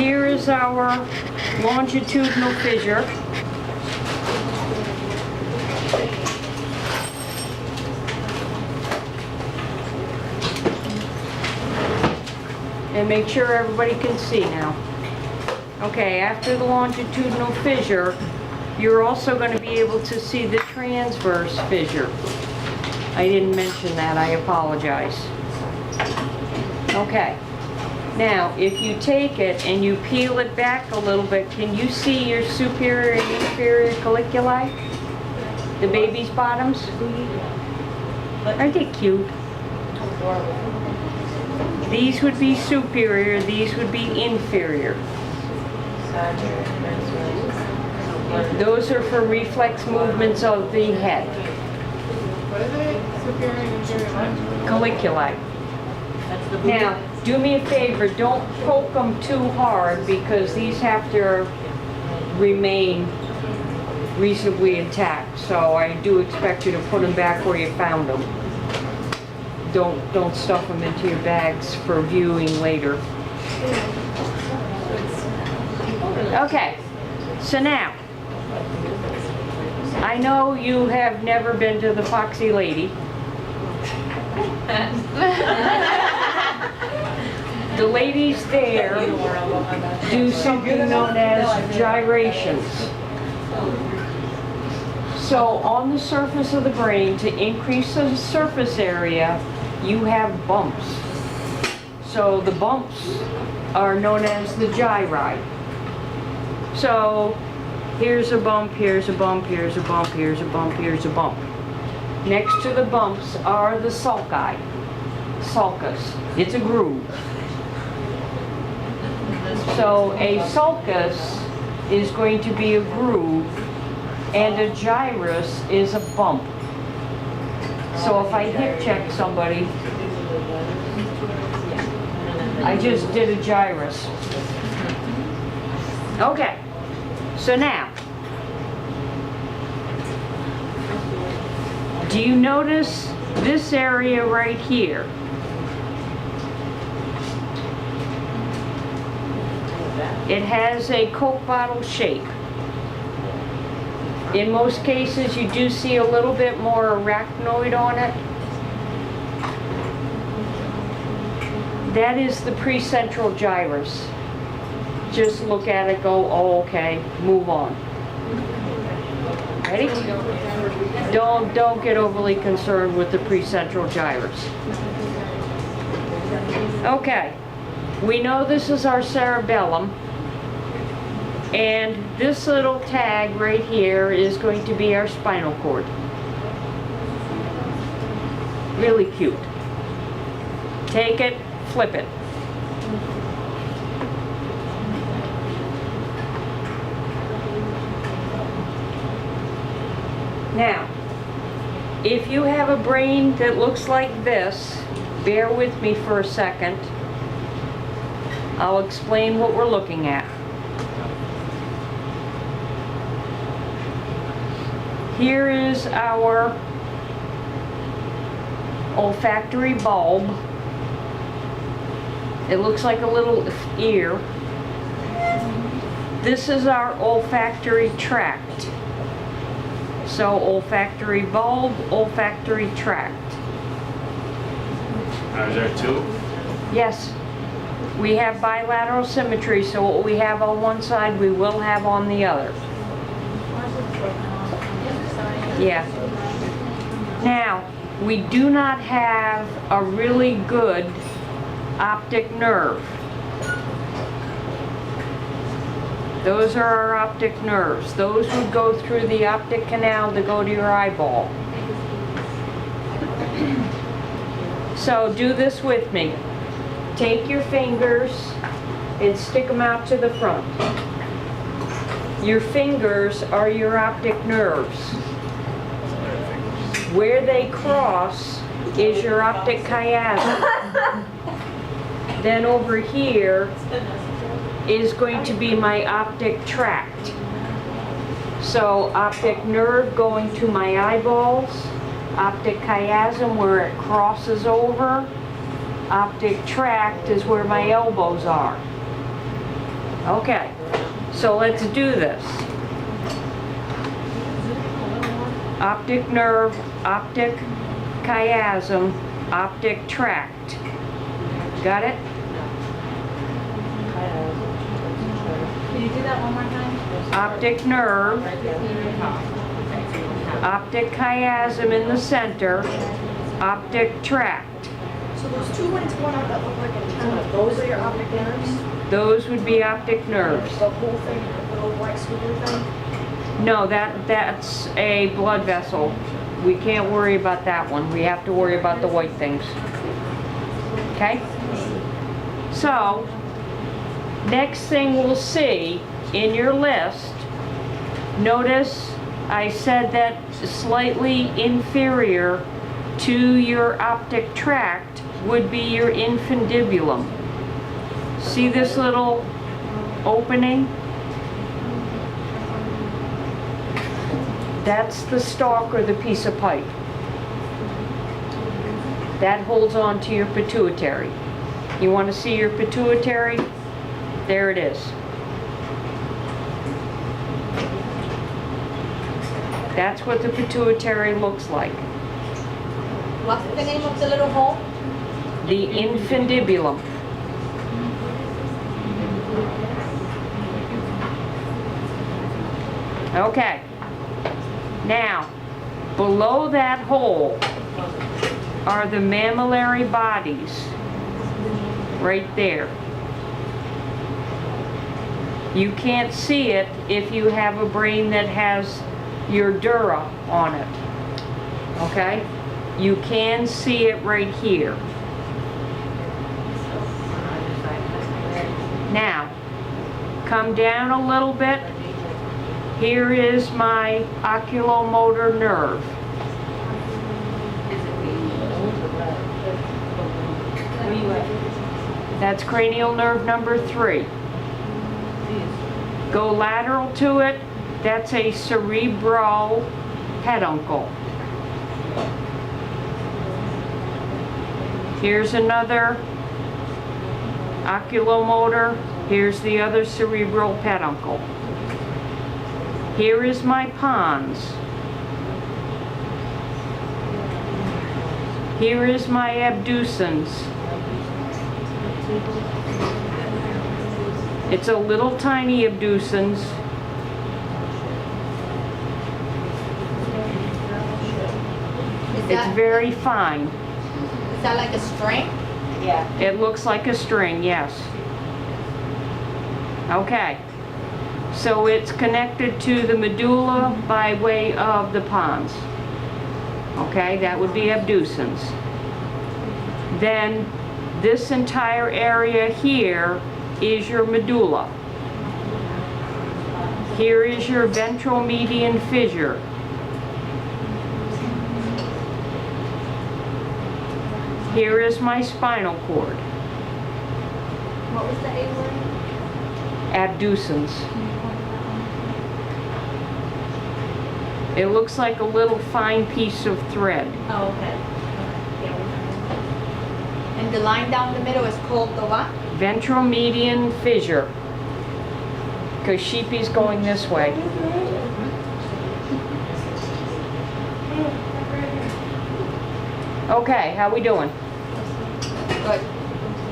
Here is our longitudinal fissure. And make sure everybody can see now. Okay, after the longitudinal fissure, you're also going to be able to see the transverse fissure. I didn't mention that, I apologize. Okay, now if you take it and you peel it back a little bit, can you see your superior and inferior colliculi? The baby's bottoms? Aren't they cute? These would be superior, these would be inferior. Those are for reflex movements of the head. What is it? Superior and inferior? Colliculi. Now, do me a favor, don't poke them too hard because these have to remain reasonably intact. So I do expect you to put them back where you found them. Don't stuff them into your bags for viewing later. Okay, so now, I know you have never been to the Foxy Lady. The ladies there do something known as gyrations. So on the surface of the brain, to increase the surface area, you have bumps. So the bumps are known as the gyri. So here's a bump, here's a bump, here's a bump, here's a bump, here's a bump. Next to the bumps are the sulci. Sulcus. It's a groove. So a sulcus is going to be a groove and a gyrus is a bump. So if I hip check somebody, I just did a gyrus. Okay, so now, do you notice this area right here? It has a Coke bottle shape. In most cases, you do see a little bit more arachnoid on it. That is the precentral gyrus. Just look at it, go, oh, okay, move on. Ready? Don't get overly concerned with the precentral gyrus. Okay, we know this is our cerebellum. And this little tag right here is going to be our spinal cord. Really cute. Take it, flip it. Now, if you have a brain that looks like this, bear with me for a second. I'll explain what we're looking at. Here is our olfactory bulb. It looks like a little ear. This is our olfactory tract. So olfactory bulb, olfactory tract. Is there two? Yes. We have bilateral symmetry, so what we have on one side, we will have on the other. Yeah. Now, we do not have a really good optic nerve. Those are our optic nerves. Those would go through the optic canal to go to your eyeball. So do this with me. Take your fingers and stick them out to the front. Your fingers are your optic nerves. Where they cross is your optic chiasm. Then over here is going to be my optic tract. So optic nerve going to my eyeballs, optic chiasm where it crosses over, optic tract is where my elbows are. Okay, so let's do this. Optic nerve, optic chiasm, optic tract. Got it? Can you do that one more time? Optic nerve, optic chiasm in the center, optic tract. So those two ones going out that look like antennas, those are your optic nerves? Those would be optic nerves. The whole thing, the little white squiggly thing? No, that's a blood vessel. We can't worry about that one. We have to worry about the white things. Okay? So, next thing we'll see in your list, notice I said that slightly inferior to your optic tract would be your infundibulum. See this little opening? That's the stalk or the piece of pipe. That holds on to your pituitary. You want to see your pituitary? There it is. That's what the pituitary looks like. What's the name of the little hole? The infundibulum. Okay. Now, below that hole are the mammillary bodies. Right there. You can't see it if you have a brain that has your dura on it. Okay? You can see it right here. Now, come down a little bit. Here is my oculomotor nerve. That's cranial nerve number 3. Go lateral to it. That's a cerebral peduncle. Here's another oculomotor. Here's the other cerebral peduncle. Here is my pons. Here is my abducens. It's a little tiny abducens. It's very fine. Is that like a string? Yeah. It looks like a string, yes. Okay. So it's connected to the medulla by way of the pons. Okay, that would be abducens. Then this entire area here is your medulla. Here is your ventral median fissure. Here is my spinal cord. What was the A word? Abducens. It looks like a little fine piece of thread. Oh, okay. And the line down the middle is called the what? Ventral median fissure. Because Sheepy's going this way. Okay, how we doing? Good.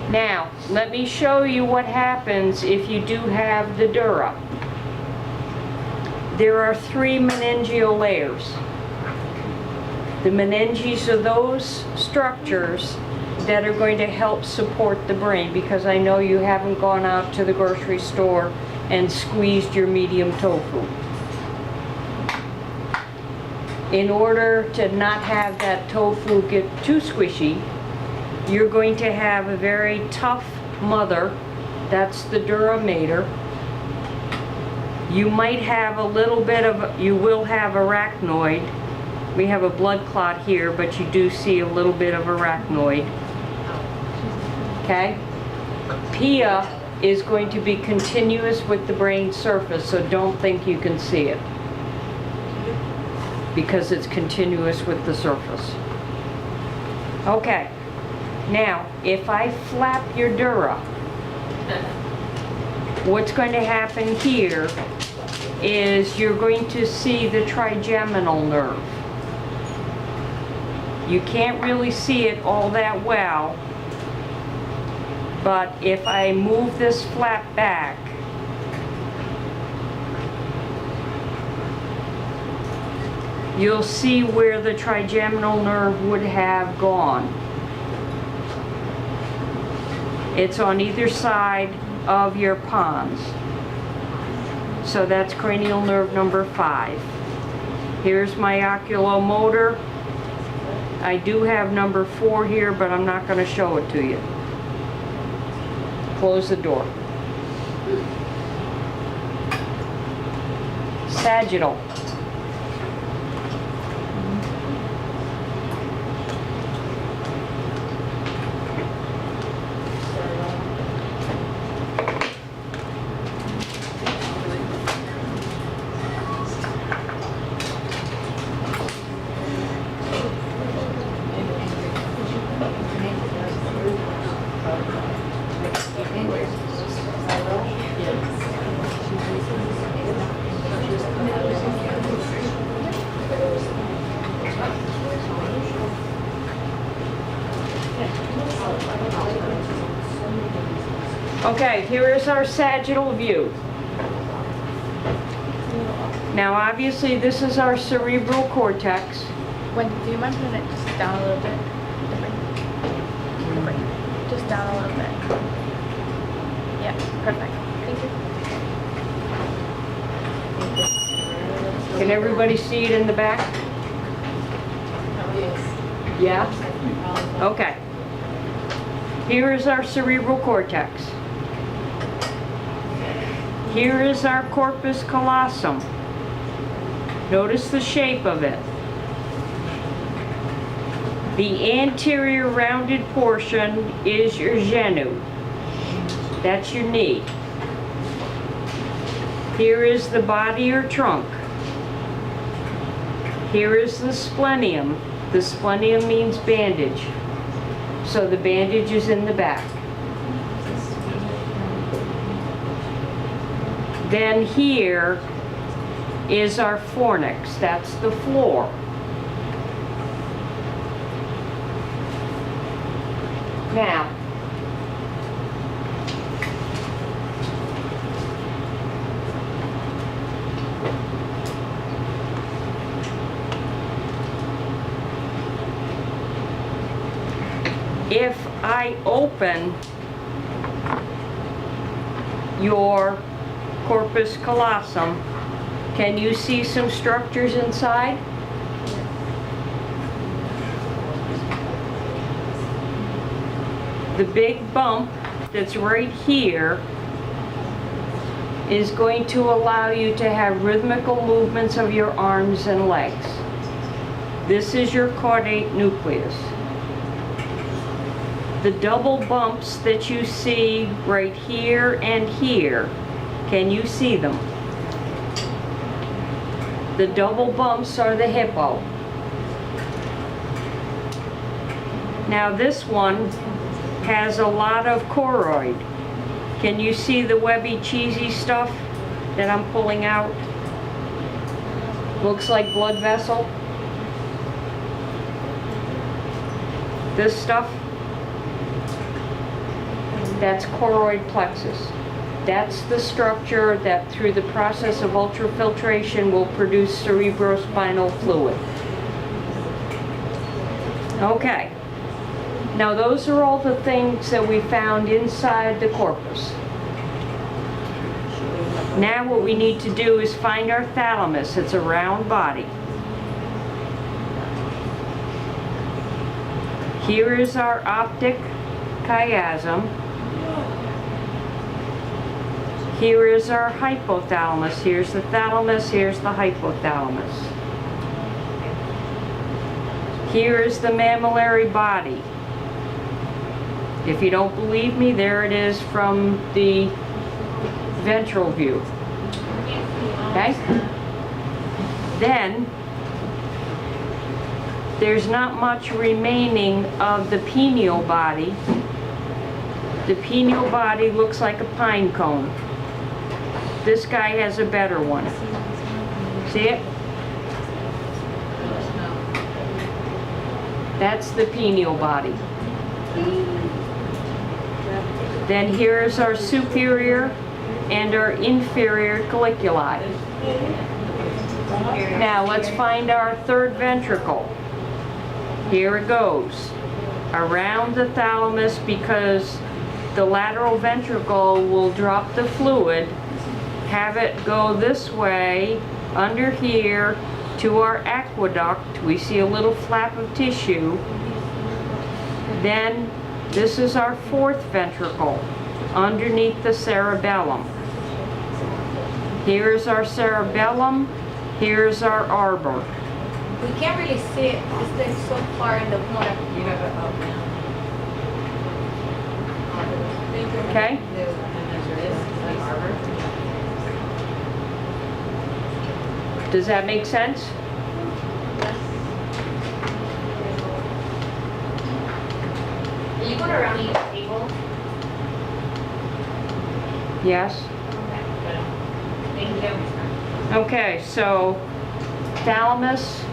Now, let me show you what happens if you do have the dura. There are 3 meningeal layers. The meninges are those structures that are going to help support the brain, because I know you haven't gone out to the grocery store and squeezed your medium tofu. In order to not have that tofu get too squishy, you're going to have a very tough mother. That's the dura mater. You might have a little bit of, you will have arachnoid. We have a blood clot here, but you do see a little bit of arachnoid. Okay? Pia is going to be continuous with the brain surface, so don't think you can see it, because it's continuous with the surface. Okay. Now, if I flap your dura, what's going to happen here is you're going to see the trigeminal nerve. You can't really see it all that well, but if I move this flap back, you'll see where the trigeminal nerve would have gone. It's on either side of your pons. So that's cranial nerve number 5. Here's my oculomotor. I do have number 4 here, but I'm not going to show it to you. Close the door. Sagittal. Okay, here is our sagittal view. Now obviously this is our cerebral cortex. Do you mind putting it just down a little bit? Just down a little bit. Yeah, perfect. Thank you. Can everybody see it in the back? Yeah? Okay. Here is our cerebral cortex. Here is our corpus callosum. Notice the shape of it. The anterior rounded portion is your genu. That's your knee. Here is the body or trunk. Here is the splenium. The splenium means bandage. So the bandage is in the back. Then here is our fornix. That's the floor. Now, if I open your corpus callosum, can you see some structures inside? The big bump that's right here is going to allow you to have rhythmical movements of your arms and legs. This is your caudate nucleus. The double bumps that you see right here and here, can you see them? The double bumps are the hippo. Now this one has a lot of choroid. Can you see the webby cheesy stuff that I'm pulling out? Looks like blood vessel. This stuff, that's choroid plexus. That's the structure that through the process of ultrafiltration will produce cerebrospinal fluid. Okay. Now those are all the things that we found inside the corpus. Now what we need to do is find our thalamus. It's a round body. Here is our optic chiasm. Here is our hypothalamus. Here's the thalamus, here's the hypothalamus. Here is the mammillary body. If you don't believe me, there it is from the ventral view. Okay? Then, there's not much remaining of the pineal body. The pineal body looks like a pine cone. This guy has a better one. See it? That's the pineal body. Then here's our superior and our inferior colliculi. Now let's find our third ventricle. Here it goes. Around the thalamus, because the lateral ventricle will drop the fluid, have it go this way, under here, to our aqueduct. We see a little flap of tissue. Then this is our fourth ventricle, underneath the cerebellum. Here's our cerebellum, here's our arbor. We can't really see it. It's like so far in the corner. You have it up now. Okay? And there's this, and arbor. Does that make sense? Are you going around each table? Yes? Thank you. Okay, so thalamus,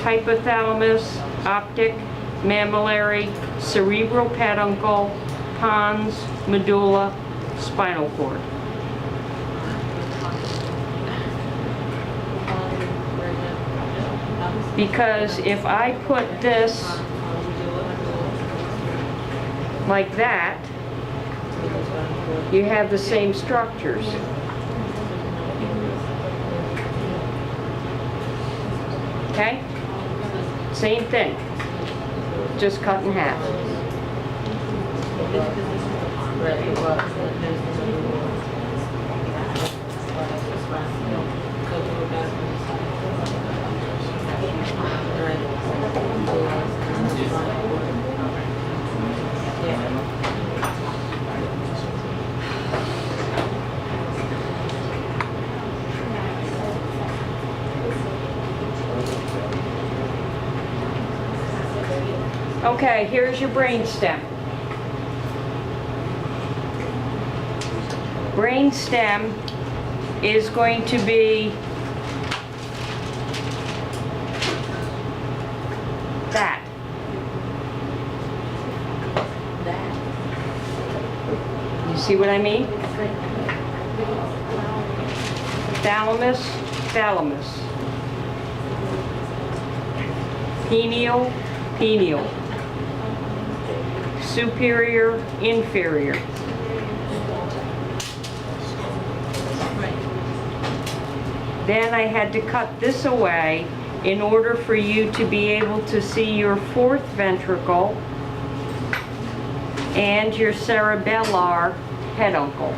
hypothalamus, optic, mammillary, cerebral peduncle, pons, medulla, spinal cord. Because if I put this like that, you have the same structures. Okay? Same thing, just cut in half. Okay, here's your brainstem. Brainstem is going to be that. You see what I mean? Thalamus, thalamus. Pineal, pineal. Superior, inferior. Then I had to cut this away in order for you to be able to see your fourth ventricle and your cerebellar peduncle.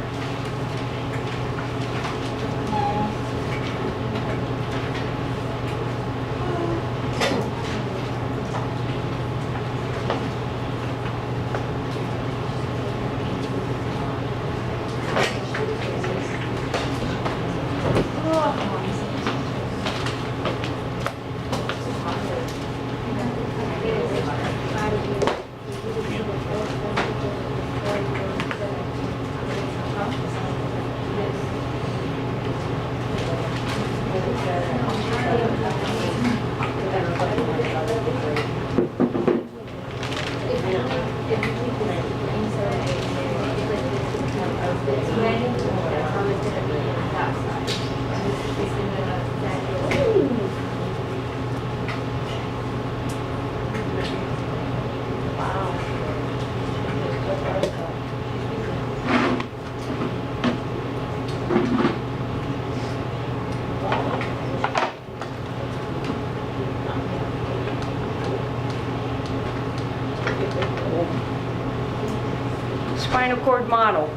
Spinal cord model.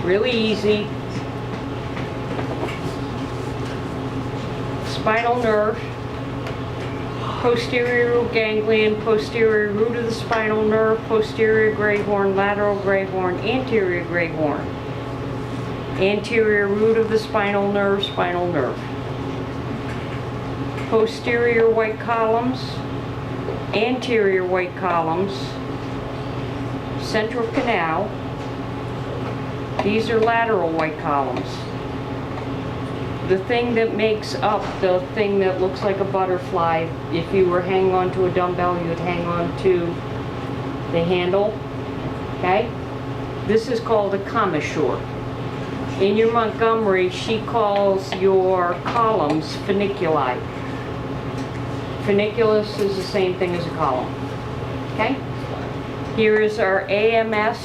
Really easy. Spinal nerve, posterior root ganglion, posterior root of the spinal nerve, posterior gray horn, lateral gray horn, anterior gray horn. Anterior root of the spinal nerve, spinal nerve. Posterior white columns, anterior white columns, central canal, These are lateral white columns. The thing that makes up the thing that looks like a butterfly, if you were hanging onto a dumbbell, you would hang on to the handle, okay? This is called a commissure. In your Montgomery, she calls your columns funiculate. Funiculus is the same thing as a column, okay? Here is our AMF,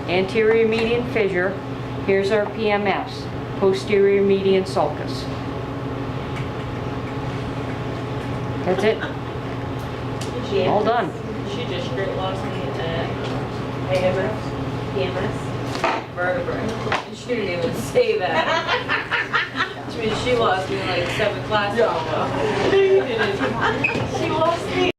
anterior median fissure. Here's our PMS, posterior median sulcus. That's it. All done. She just straight lost me at AMS, PMS, vertebrae. And she didn't even say that. Which means she lost me like 7 classes ago. She lost me